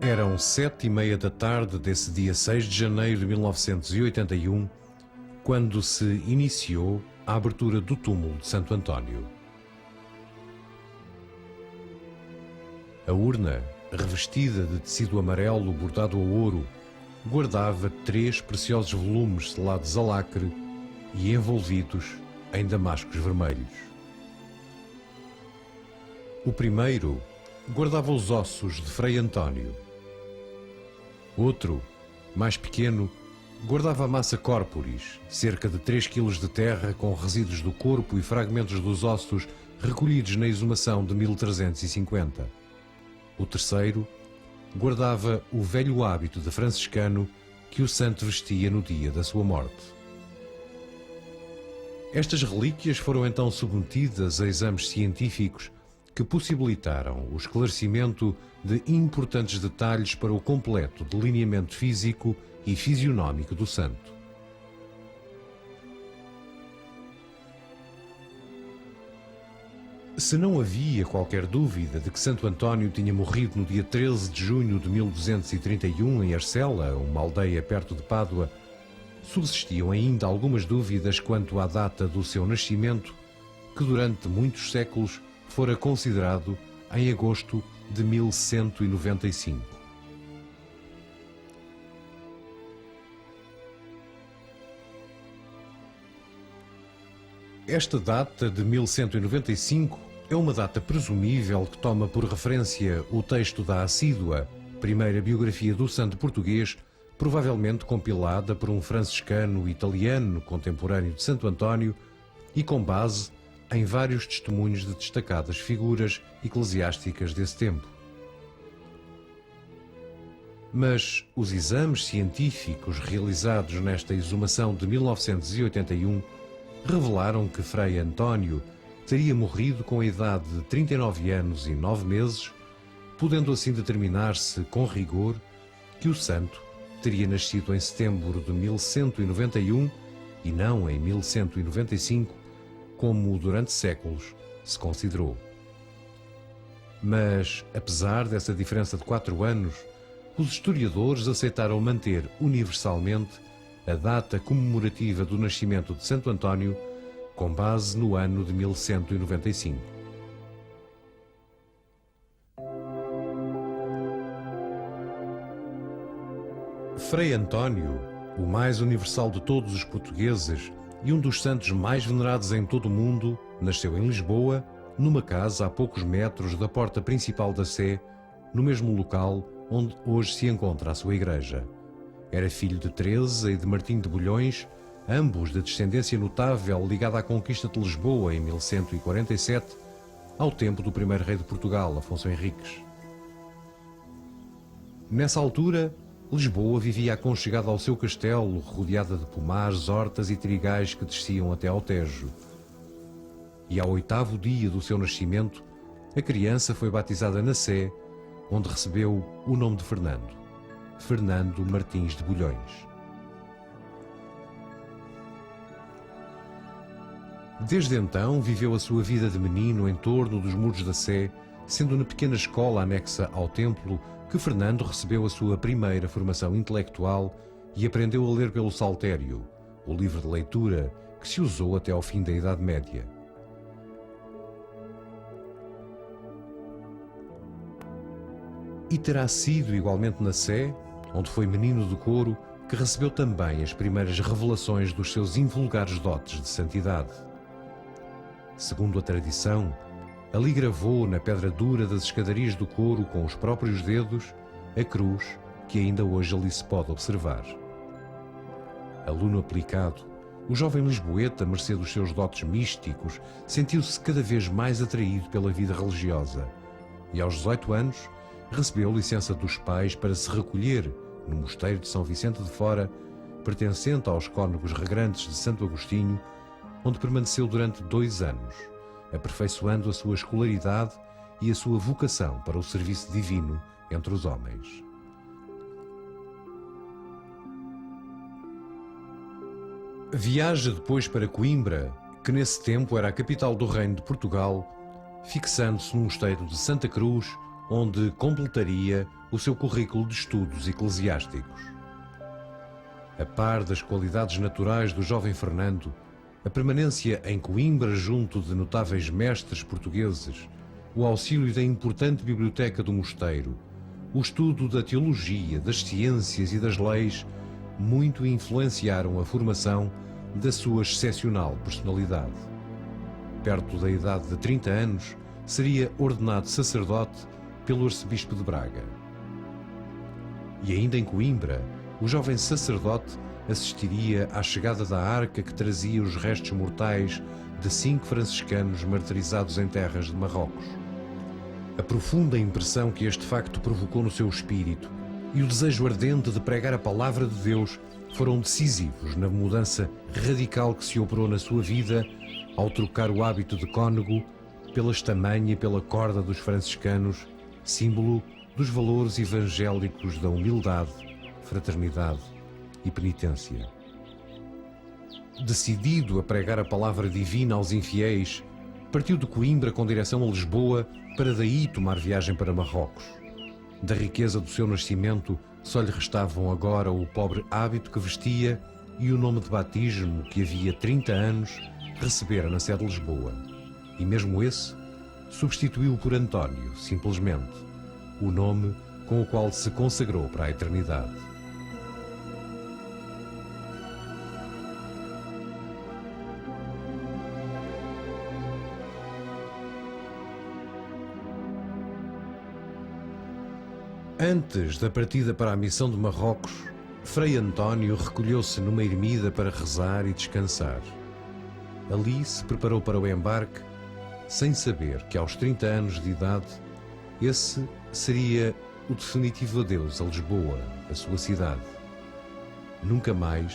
Eram 7h30 da tarde desse dia 6 de janeiro de 1981, quando se iniciou a abertura do túmulo de Santo António. A urna, revestida de tecido amarelo bordado a ouro, guardava 3 preciosos volumes selados a lacre e envolvidos em damascos vermelhos. O primeiro guardava os ossos de Frei António. Outro, mais pequeno, guardava a massa corporis, cerca de 3 quilos de terra com resíduos do corpo e fragmentos dos ossos recolhidos na exumação de 1350. O terceiro guardava o velho hábito de franciscano que o santo vestia no dia da sua morte. Estas relíquias foram então submetidas a exames científicos que possibilitaram o esclarecimento de importantes detalhes para o completo delineamento físico e fisionómico do santo. Se não havia qualquer dúvida de que Santo António tinha morrido no dia 13 de junho de 1231 em Arcela, uma aldeia perto de Pádua, subsistiam ainda algumas dúvidas quanto à data do seu nascimento, que durante muitos séculos fora considerado em agosto de 1195. Esta data de 1195 é uma data presumível que toma por referência o texto da Assídua, primeira biografia do santo português, provavelmente compilada por um franciscano italiano contemporâneo de Santo António e com base em vários testemunhos de destacadas figuras eclesiásticas desse tempo. Mas os exames científicos realizados nesta exumação de 1981 revelaram que Frei António teria morrido com a idade de 39 anos e 9 meses, podendo assim determinar-se com rigor que o santo teria nascido em setembro de 1191 e não em 1195, como durante séculos se considerou. Mas, apesar dessa diferença de 4 anos, os historiadores aceitaram manter universalmente a data comemorativa do nascimento de Santo António com base no ano de 1195. Frei António, o mais universal de todos os portugueses e um dos santos mais venerados em todo o mundo, nasceu em Lisboa, numa casa a poucos metros da porta principal da Sé, no mesmo local onde hoje se encontra a sua igreja. Era filho de Teresa e de Martim de Bulhões, ambos de descendência notável ligada à conquista de Lisboa em 1147, ao tempo do primeiro rei de Portugal, Afonso Henriques. Nessa altura, Lisboa vivia aconchegada ao seu castelo, rodeada de pomares, hortas e trigais que desciam até ao Tejo. E ao 8º dia do seu nascimento, a criança foi batizada na Sé, onde recebeu o nome de Fernando Martins de Bulhões. Desde então viveu a sua vida de menino em torno dos muros da Sé, sendo na pequena escola anexa ao templo que Fernando recebeu a sua primeira formação intelectual e aprendeu a ler pelo Saltério, o livro de leitura que se usou até ao fim da Idade Média. E terá sido igualmente na Sé, onde foi menino do coro, que recebeu também as primeiras revelações dos seus invulgares dotes de santidade. Segundo a tradição, ali gravou na pedra dura das escadarias do coro com os próprios dedos a cruz que ainda hoje ali se pode observar. Aluno aplicado, o jovem lisboeta, mercê dos seus dotes místicos, sentiu-se cada vez mais atraído pela vida religiosa e aos 18 anos recebeu licença dos pais para se recolher no mosteiro de São Vicente de Fora, pertencente aos cônegos regrantes de Santo Agostinho, onde permaneceu durante 2 anos, aperfeiçoando a sua escolaridade e a sua vocação para o serviço divino entre os homens. Viaja depois para Coimbra, que nesse tempo era a capital do Reino de Portugal, fixando-se no mosteiro de Santa Cruz, onde completaria o seu currículo de estudos eclesiásticos. A par das qualidades naturais do jovem Fernando, a permanência em Coimbra junto de notáveis mestres portugueses, o auxílio da importante biblioteca do mosteiro, o estudo da teologia, das ciências e das leis, muito influenciaram a formação da sua excepcional personalidade. Perto da idade de 30 anos, seria ordenado sacerdote pelo arcebispo de Braga. E ainda em Coimbra, o jovem sacerdote assistiria à chegada da arca que trazia os restos mortais de 5 franciscanos martirizados em terras de Marrocos. A profunda impressão que este facto provocou no seu espírito e o desejo ardente de pregar a palavra de Deus foram decisivos na mudança radical que se operou na sua vida ao trocar o hábito de cônego pela estamanha e pela corda dos franciscanos, símbolo dos valores evangélicos da humildade, fraternidade e penitência. Decidido a pregar a palavra divina aos infiéis, partiu de Coimbra com direção a Lisboa para daí tomar viagem para Marrocos. Da riqueza do seu nascimento só lhe restavam agora o pobre hábito que vestia e o nome de batismo que havia 30 anos recebera na sede de Lisboa. E mesmo esse substituiu por António, simplesmente, o nome com o qual se consagrou para a eternidade. Antes da partida para a missão de Marrocos, Frei António recolheu-se numa ermida para rezar e descansar. Ali se preparou para o embarque, sem saber que aos 30 anos de idade, esse seria o definitivo adeus a Lisboa, a sua cidade. Nunca mais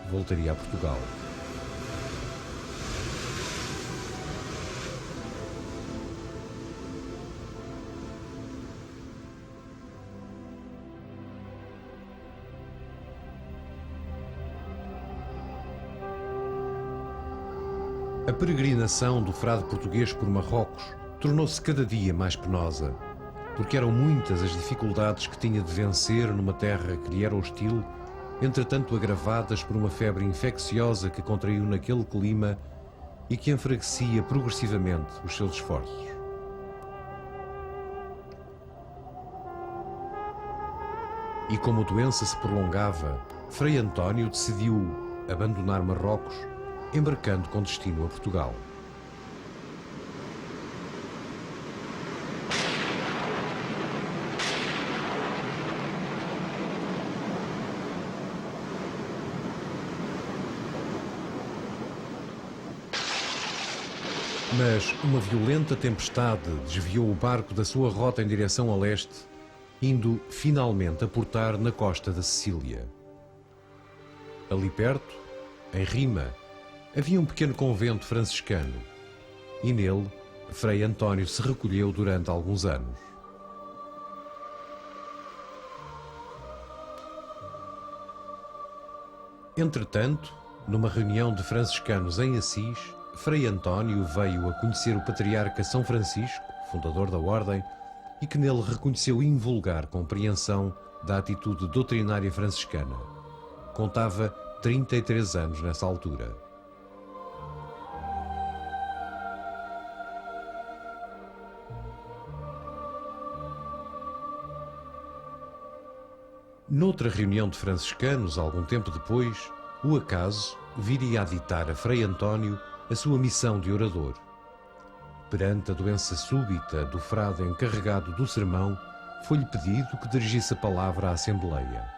voltaria a Portugal. A peregrinação do frade português por Marrocos tornou-se cada dia mais penosa, porque eram muitas as dificuldades que tinha de vencer numa terra que lhe era hostil, entretanto agravadas por uma febre infecciosa que contraiu naquele clima e que enfraquecia progressivamente os seus esforços. E como a doença se prolongava, Frei António decidiu abandonar Marrocos, embarcando com destino a Portugal. Mas uma violenta tempestade desviou o barco da sua rota em direção a leste, indo finalmente aportar na costa da Sicília. Ali perto, em Rima, havia um pequeno convento franciscano e nele Frei António se recolheu durante alguns anos. Entretanto, numa reunião de franciscanos em Assis, Frei António veio a conhecer o patriarca São Francisco, fundador da ordem, e que nele reconheceu invulgar compreensão da atitude doutrinária franciscana. Contava 33 anos nessa altura. Noutra reunião de franciscanos, algum tempo depois, o acaso viria a ditar a Frei António a sua missão de orador. Perante a doença súbita do frade encarregado do sermão, foi-lhe pedido que dirigisse a palavra à Assembleia.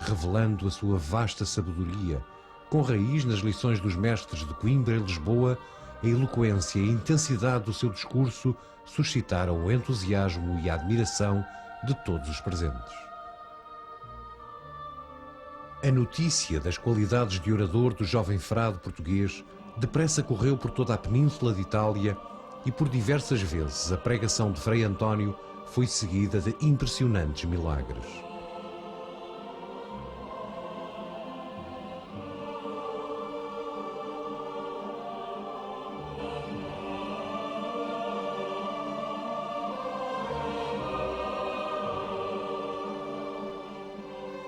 Revelando a sua vasta sabedoria, com raiz nas lições dos mestres de Coimbra e Lisboa, a eloquência e a intensidade do seu discurso suscitaram o entusiasmo e a admiração de todos os presentes. A notícia das qualidades de orador do jovem frade português depressa correu por toda a península de Itália e por diversas vezes a pregação de Frei António foi seguida de impressionantes milagres.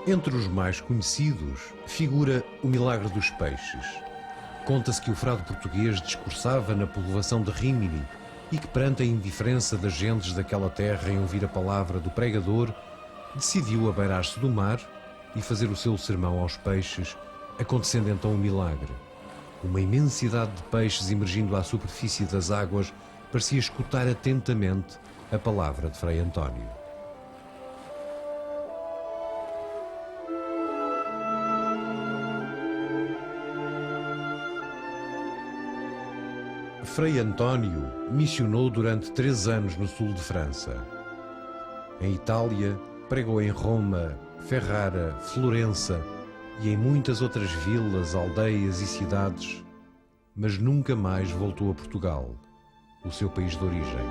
Entre os mais conhecidos figura o milagre dos peixes. Conta-se que o frade português discursava na povoação de Rímini e que, perante a indiferença das gentes daquela terra em ouvir a palavra do pregador, decidiu abeirar-se do mar e fazer o seu sermão aos peixes, acontecendo então um milagre. Uma imensidade de peixes emergindo à superfície das águas parecia escutar atentamente a palavra de Frei António. Frei António missionou durante 3 anos no sul de França. Em Itália, pregou em Roma, Ferrara, Florença e em muitas outras vilas, aldeias e cidades, mas nunca mais voltou a Portugal, o seu país de origem.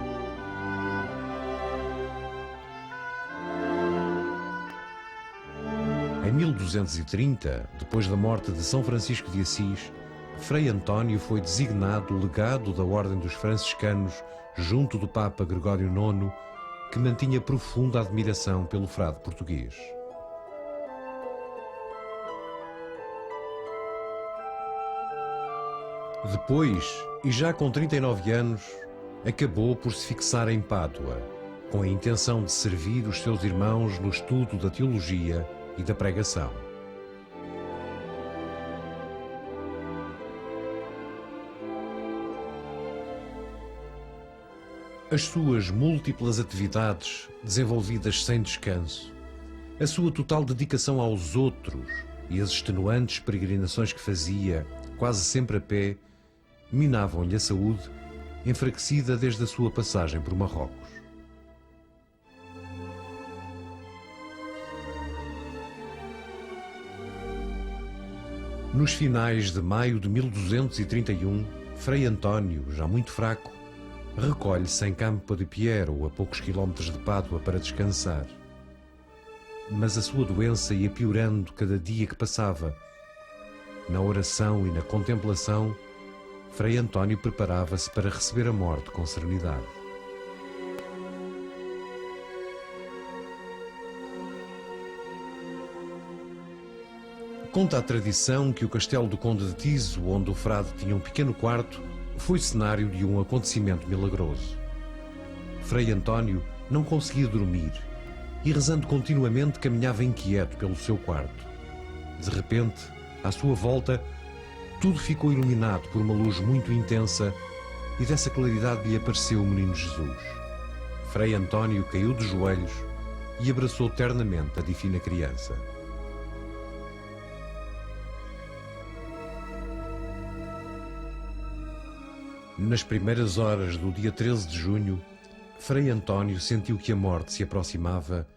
Em 1230, depois da morte de São Francisco de Assis, Frei António foi designado legado da Ordem dos Franciscanos junto do Papa Gregório IX, que mantinha profunda admiração pelo frade português. Depois, e já com 39 anos, acabou por se fixar em Pádua, com a intenção de servir os seus irmãos no estudo da teologia e da pregação. As suas múltiplas atividades, desenvolvidas sem descanso, a sua total dedicação aos outros e as extenuantes peregrinações que fazia, quase sempre a pé, minavam-lhe a saúde, enfraquecida desde a sua passagem por Marrocos. Nos finais de maio de 1231, Frei António, já muito fraco, recolhe-se em Campo de Piero, a poucos quilómetros de Pádua, para descansar. Mas a sua doença ia piorando cada dia que passava. Na oração e na contemplação, Frei António preparava-se para receber a morte com serenidade. Conta a tradição que o castelo do Conde de Tiso, onde o frade tinha um pequeno quarto, foi cenário de um acontecimento milagroso. Frei António não conseguia dormir e, rezando continuamente, caminhava inquieto pelo seu quarto. De repente, à sua volta, tudo ficou iluminado por uma luz muito intensa e dessa claridade lhe apareceu o menino Jesus. Frei António caiu de joelhos e abraçou ternamente a divina criança. Nas primeiras horas do dia 13 de junho, Frei António sentiu que a morte se aproximava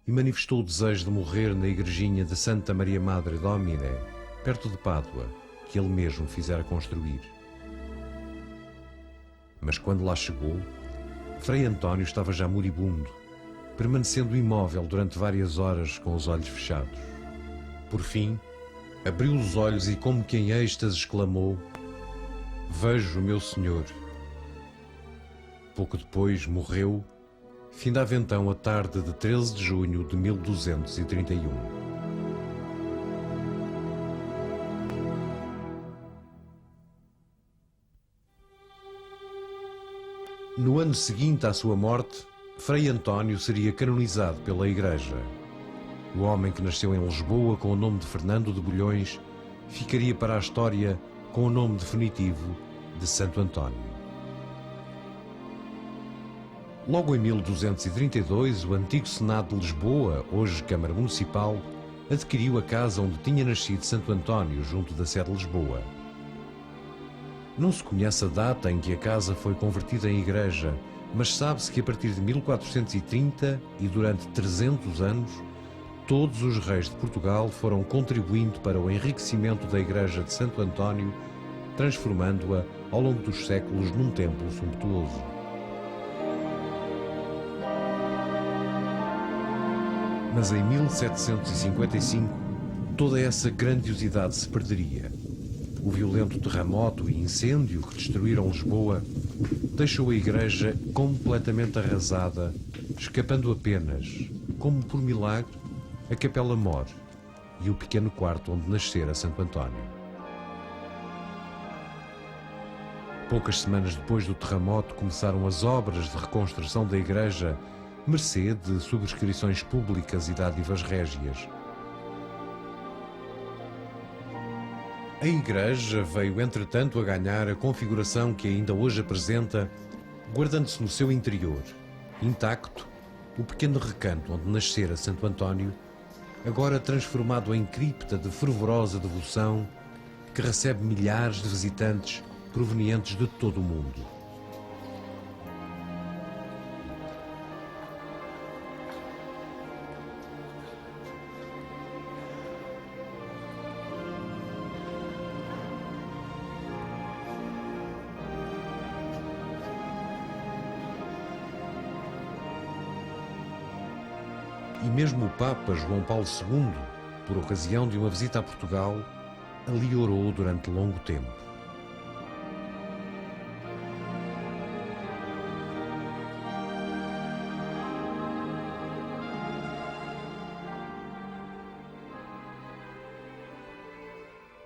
e manifestou o desejo de morrer na igrejinha de Santa Maria Madre Domine, perto de Pádua, que ele mesmo fizera construir. Mas quando lá chegou, Frei António estava já moribundo, permanecendo imóvel durante várias horas com os olhos fechados. Por fim, abriu os olhos e, como que em êxtase, exclamou: "Vejo o meu Senhor." Pouco depois morreu, findava então a tarde de 13 de junho de 1231. No ano seguinte à sua morte, Frei António seria canonizado pela Igreja. O homem que nasceu em Lisboa com o nome de Fernando de Bulhões ficaria para a história com o nome definitivo de Santo António. Logo em 1232, o antigo Senado de Lisboa, hoje Câmara Municipal, adquiriu a casa onde tinha nascido Santo António, junto da sede de Lisboa. Não se conhece a data em que a casa foi convertida em igreja, mas sabe-se que a partir de 1430 e durante 300 anos, todos os reis de Portugal foram contribuindo para o enriquecimento da igreja de Santo António, transformando-a ao longo dos séculos num templo sumptuoso. Mas em 1755, toda essa grandiosidade se perderia. O violento terremoto e incêndio que destruíram Lisboa deixou a igreja completamente arrasada, escapando apenas, como por milagre, a capela-mor e o pequeno quarto onde nascera Santo António. Poucas semanas depois do terremoto começaram as obras de reconstrução da igreja, mercê de subscrições públicas e dádivas régias. A igreja veio, entretanto, a ganhar a configuração que ainda hoje apresenta, guardando-se no seu interior, intacto, o pequeno recanto onde nascera Santo António, agora transformado em cripta de fervorosa devoção que recebe milhares de visitantes provenientes de todo o mundo. E mesmo o Papa João Paulo II, por ocasião de uma visita a Portugal, ali orou durante longo tempo.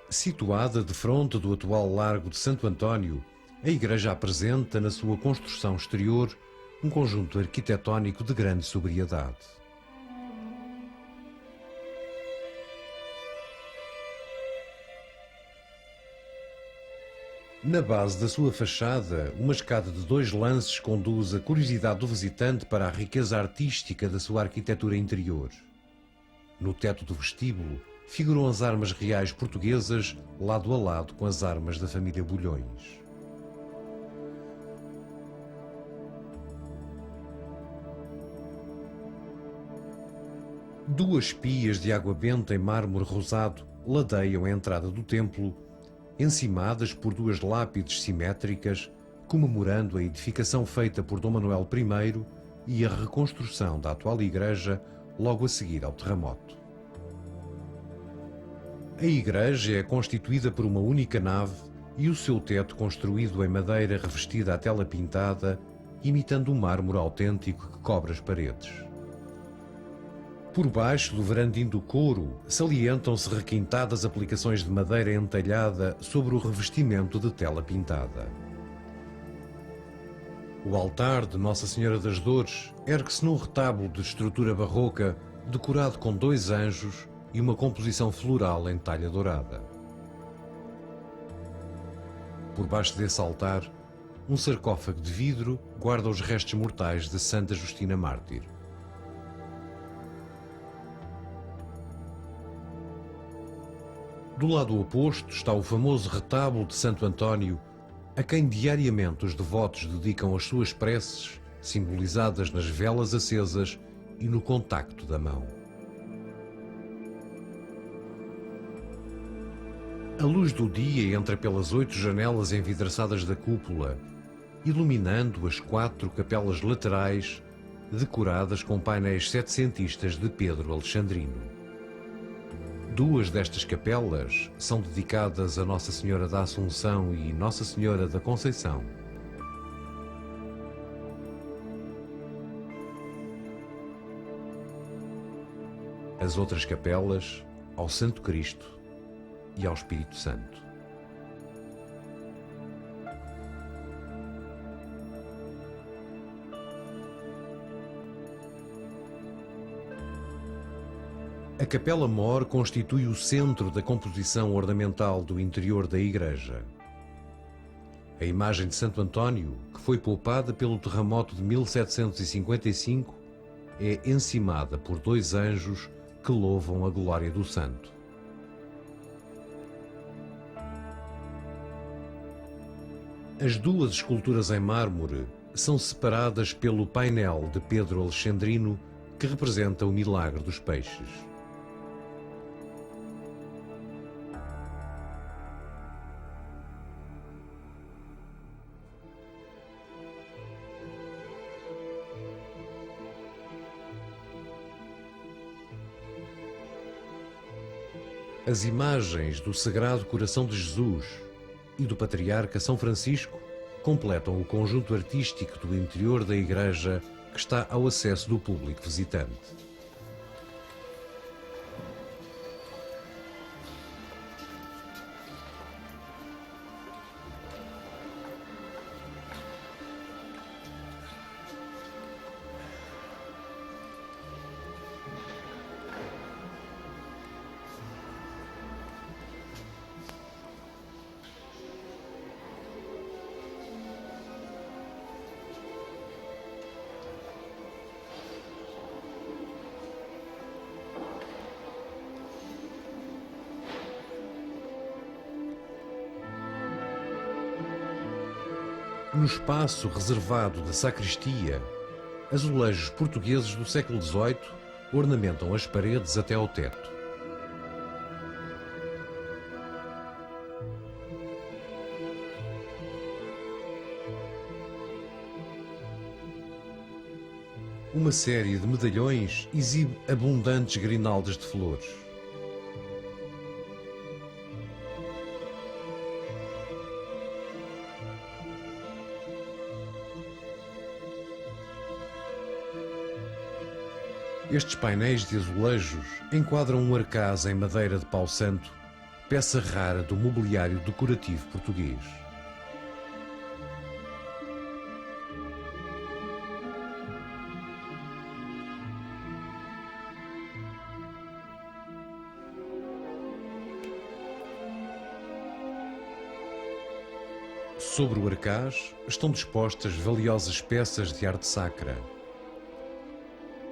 Situada defronte do atual Largo de Santo António, a igreja apresenta na sua construção exterior um conjunto arquitetónico de grande sobriedade. Na base da sua fachada, uma escada de 2 lances conduz a curiosidade do visitante para a riqueza artística da sua arquitetura interior. No teto do vestíbulo figuram as armas reais portuguesas lado a lado com as armas da família Bulhões. Duas pias de água benta em mármore rosado ladeiam a entrada do templo, encimadas por 2 lápides simétricas, comemorando a edificação feita por Dom Manuel I e a reconstrução da atual igreja logo a seguir ao terremoto. A igreja é constituída por uma única nave e o seu teto construído em madeira revestida à tela pintada, imitando o mármore autêntico que cobre as paredes. Por baixo do verandim do coro, salientam-se requintadas aplicações de madeira entalhada sobre o revestimento de tela pintada. O altar de Nossa Senhora das Dores ergue-se num retábulo de estrutura barroca, decorado com 2 anjos e uma composição floral em talha dourada. Por baixo desse altar, um sarcófago de vidro guarda os restos mortais de Santa Justina Mártir. Do lado oposto está o famoso retábulo de Santo António, a quem diariamente os devotos dedicam as suas preces, simbolizadas nas velas acesas e no contacto da mão. A luz do dia entra pelas 8 janelas envidraçadas da cúpula, iluminando as 4 capelas laterais, decoradas com painéis setecentistas de Pedro Alexandrino. 2 destas capelas são dedicadas a Nossa Senhora da Assunção e Nossa Senhora da Conceição. As outras capelas ao Santo Cristo e ao Espírito Santo. A capela-mor constitui o centro da composição ornamental do interior da igreja. A imagem de Santo António, que foi poupada pelo terremoto de 1755, é encimada por 2 anjos que louvam a glória do santo. As 2 esculturas em mármore são separadas pelo painel de Pedro Alexandrino, que representa o milagre dos peixes. As imagens do Sagrado Coração de Jesus e do Patriarca São Francisco completam o conjunto artístico do interior da igreja que está ao acesso do público visitante. No espaço reservado da sacristia, azulejos portugueses do século XVIII ornamentam as paredes até ao teto. Uma série de medalhões exibe abundantes grinaldas de flores. Estes painéis de azulejos enquadram um arcaz em madeira de pau santo, peça rara do mobiliário decorativo português. Sobre o arcaz estão dispostas valiosas peças de arte sacra.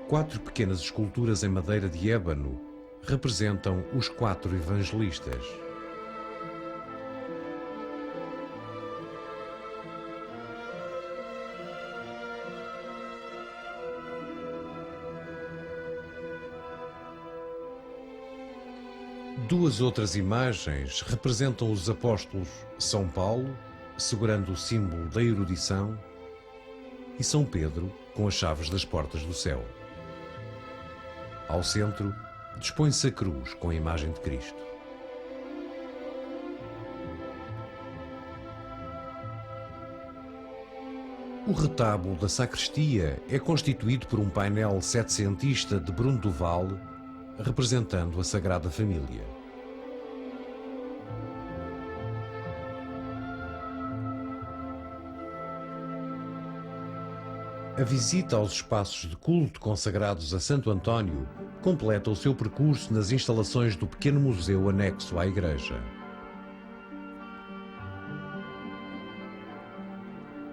4 pequenas esculturas em madeira de ébano representam os 4 evangelistas. Duas outras imagens representam os apóstolos São Paulo, segurando o símbolo da erudição, e São Pedro com as chaves das portas do céu. Ao centro, dispõe-se a cruz com a imagem de Cristo. O retábulo da sacristia é constituído por um painel setecentista de Bruno do Vale, representando a Sagrada Família. A visita aos espaços de culto consagrados a Santo António completa o seu percurso nas instalações do pequeno museu anexo à igreja.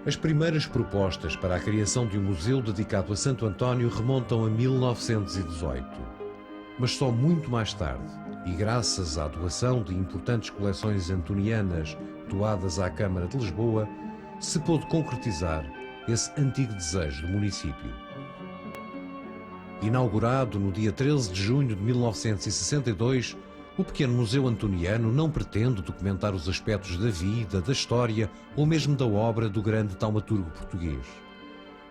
As primeiras propostas para a criação de um museu dedicado a Santo António remontam a 1918, mas só muito mais tarde, e graças à doação de importantes coleções antonianas doadas à Câmara de Lisboa, se pôde concretizar esse antigo desejo do município. Inaugurado no dia 13 de junho de 1962, o pequeno Museu Antoniano não pretende documentar os aspectos da vida, da história ou mesmo da obra do grande taumaturgo português.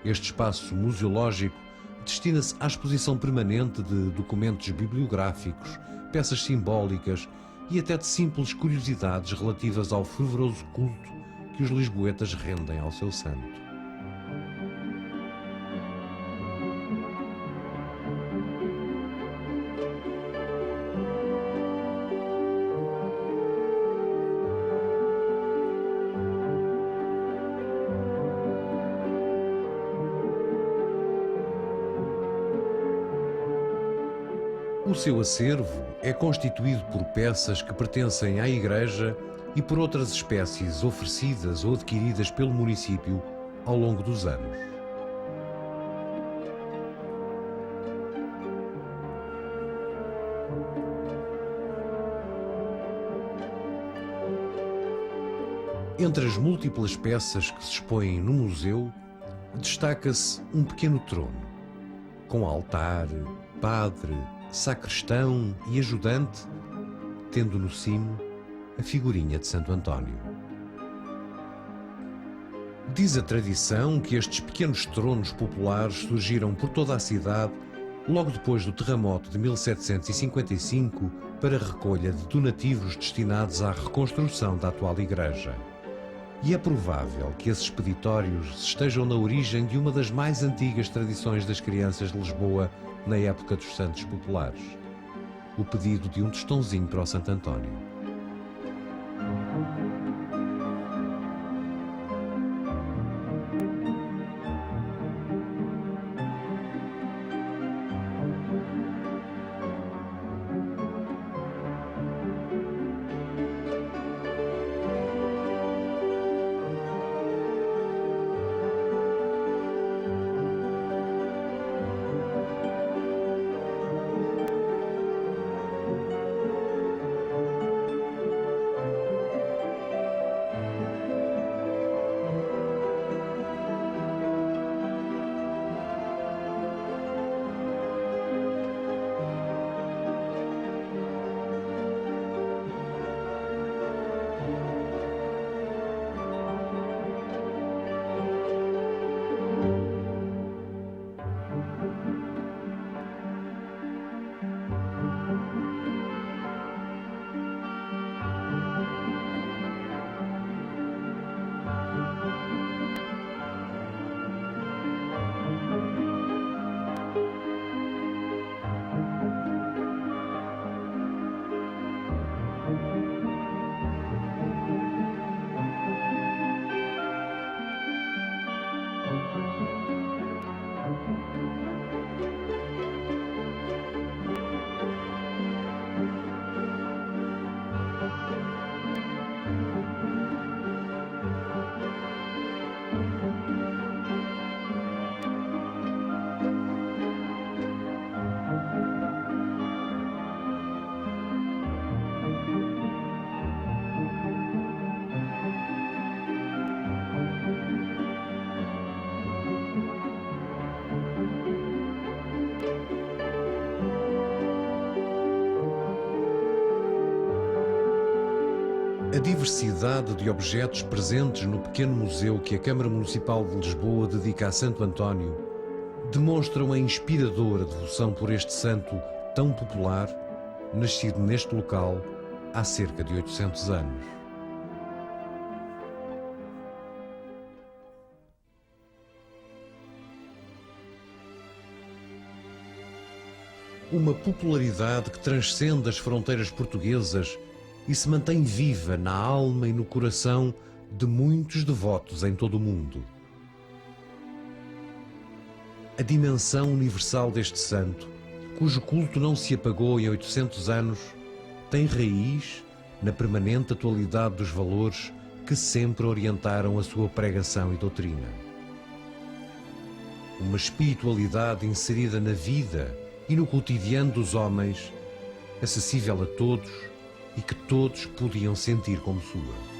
Este espaço museológico destina-se à exposição permanente de documentos bibliográficos, peças simbólicas e até de simples curiosidades relativas ao fervoroso culto que os lisboetas rendem ao seu santo. O seu acervo é constituído por peças que pertencem à Igreja e por outras espécies oferecidas ou adquiridas pelo município ao longo dos anos. Entre as múltiplas peças que se expõem no museu, destaca-se um pequeno trono, com altar, padre, sacristão e ajudante, tendo no cimo a figurinha de Santo António. Diz a tradição que estes pequenos tronos populares surgiram por toda a cidade logo depois do terremoto de 1755 para a recolha de donativos destinados à reconstrução da atual igreja. E é provável que esses peditórios estejam na origem de uma das mais antigas tradições das crianças de Lisboa na época dos Santos Populares: o pedido de um tostãozinho para o Santo António. A diversidade de objetos presentes no pequeno museu que a Câmara Municipal de Lisboa dedica a Santo António demonstram a inspiradora devoção por este santo tão popular, nascido neste local há cerca de 800 anos. Uma popularidade que transcende as fronteiras portuguesas e se mantém viva na alma e no coração de muitos devotos em todo o mundo. A dimensão universal deste santo, cujo culto não se apagou em 800 anos, tem raiz na permanente atualidade dos valores que sempre orientaram a sua pregação e doutrina. Uma espiritualidade inserida na vida e no cotidiano dos homens, acessível a todos e que todos podiam sentir como sua.